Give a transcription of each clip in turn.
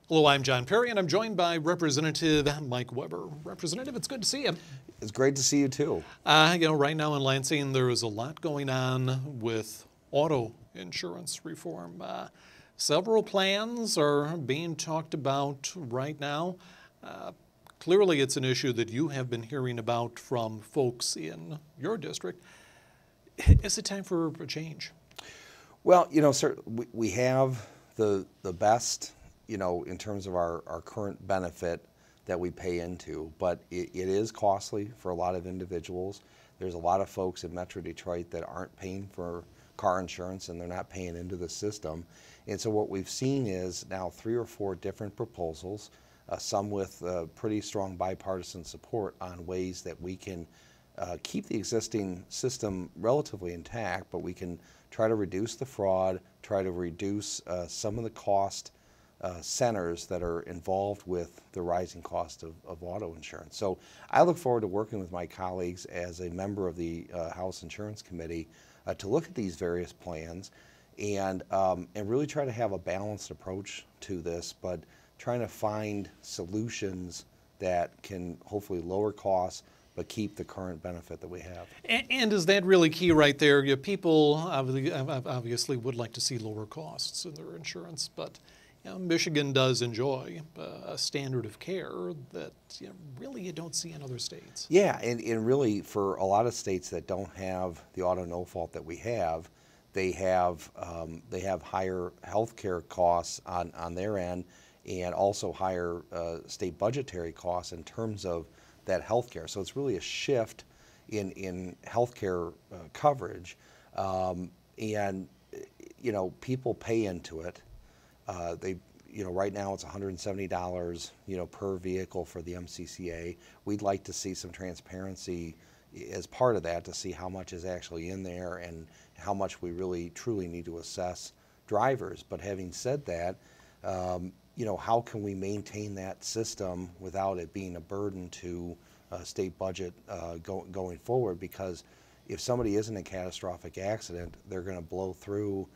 Hello, I'm John Perry, and I'm joined by Representative Mike Weber. Representative, it's good to see you. It's great to see you too. Right now in Lansing, there is a lot going on with auto insurance reform. Several plans are being talked about right now. Clearly, it's an issue that you have been hearing about from folks in your district. Is it time for a change? Well, sir, we have the best, in terms of our current benefit that we pay into, but it is costly for a lot of individuals. There's a lot of folks in Metro Detroit that aren't paying for car insurance and they're not paying into the system. And so what we've seen is now 3 or 4 different proposals, some with pretty strong bipartisan support on ways that we can keep the existing system relatively intact, but we can try to reduce the fraud, try to reduce some of the cost centers that are involved with the rising cost of auto insurance. So I look forward to working with my colleagues as a member of the House Insurance Committee to look at these various plans and really try to have a balanced approach to this, but trying to find solutions that can hopefully lower costs but keep the current benefit that we have. And is that really key right there? People obviously would like to see lower costs in their insurance, but Michigan does enjoy a standard of care that really you don't see in other states. Yeah, and really for a lot of states that don't have the auto no fault that we have, they have higher health care costs on their end and also higher state budgetary costs in terms of that health care. So it's really a shift in health care coverage, and people pay into it. Right now it's $170 per vehicle for the MCCA. We'd like to see some transparency as part of that to see how much is actually in there and how much we really truly need to assess drivers. But having said that, how can we maintain that system without it being a burden to state budget going forward? Because if somebody is in a catastrophic accident, they're going to blow through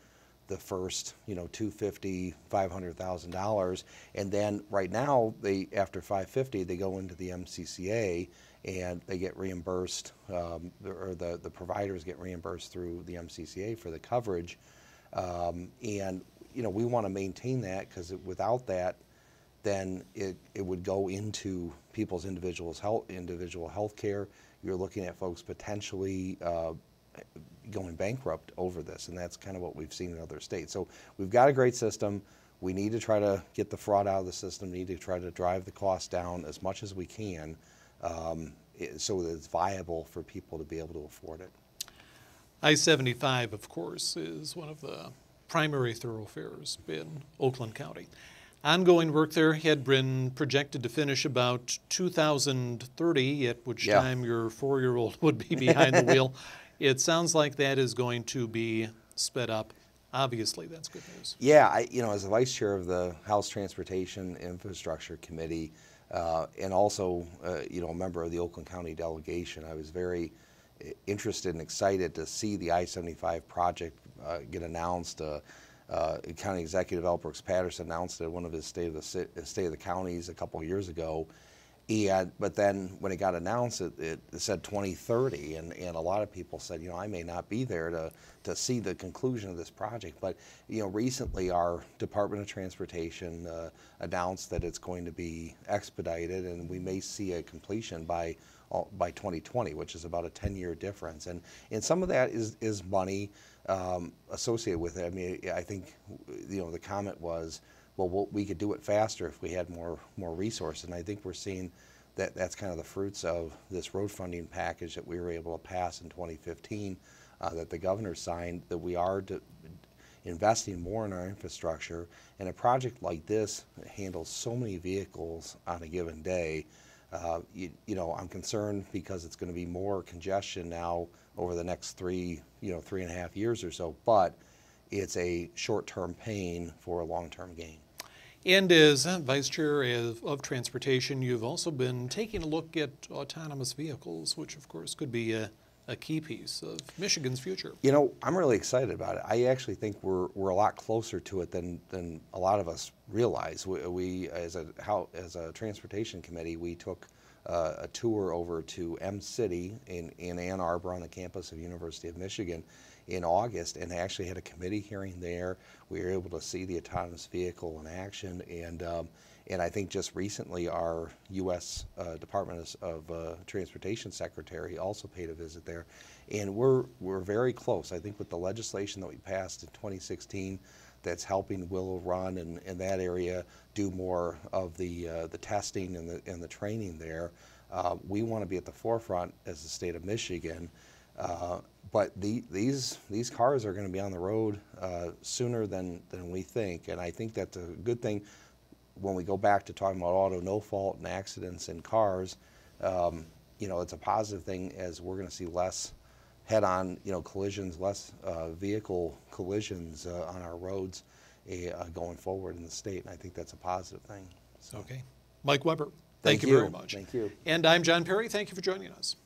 the first, $250,000, $500,000, and then right now after $550,000 they go into the MCCA and they get reimbursed, or the providers get reimbursed through the MCCA for the coverage, and we want to maintain that, because without that, then it would go into people's individual health care. You're looking at folks potentially going bankrupt over this, and that's kind of what we've seen in other states. So we've got a great system. We need to try to get the fraud out of the system. We need to try to drive the cost down as much as we can, so that it's viable for people to be able to afford it. I-75, of course, is one of the primary thoroughfares in Oakland County. Ongoing work there had been projected to finish about 2030, at which time your 4-year-old would be behind the wheel. It sounds like that is going to be sped up. Obviously, that's good news. Yeah, as the vice chair of the House Transportation Infrastructure Committee, and also, a member of the Oakland County delegation, I was very interested and excited to see the I-75 project get announced. County Executive Al Brooks Patterson announced it at one of his State of the Counties a couple of years ago. But then when it got announced, it said 2030, and a lot of people said, I may not be there to see the conclusion of this project. But recently our Department of Transportation announced that it's going to be expedited, and we may see a completion by 2020, which is about a 10-year difference. And some of that is money associated with it. I mean, I think the comment was, well, we could do it faster if we had more resources. And I think we're seeing that that's kind of the fruits of this road funding package that we were able to pass in 2015, that the governor signed, that we are investing more in our infrastructure. And a project like this handles so many vehicles on a given day. I'm concerned because it's going to be more congestion now over the next 3.5 years or so, but it's a short-term pain for a long-term gain. And as Vice Chair of Transportation, you've also been taking a look at autonomous vehicles, which of course could be a a key piece of Michigan's future. You know, I'm really excited about it. I actually think we're a lot closer to it than a lot of us realize. We as a transportation committee, we took a tour over to M-City in Ann Arbor on the campus of University of Michigan in August, and actually had a committee hearing there. We were able to see the autonomous vehicle in action, and I think just recently our U.S. Department of Transportation Secretary also paid a visit there, and we're very close. I think with the legislation that we passed in 2016, that's helping Willow Run and that area do more of the testing and the training there. We want to be at the forefront as the state of Michigan. But these cars are going to be on the road sooner than we think, and I think that's a good thing. When we go back to talking about auto no fault and accidents in cars, you know, it's a positive thing, as we're going to see less head-on, you know, collisions, less vehicle collisions on our roads going forward in the state, and I think that's a positive thing. So. Okay. Mike Weber, Thank you very much. Thank you. And I'm John Perry. Thank you for joining us.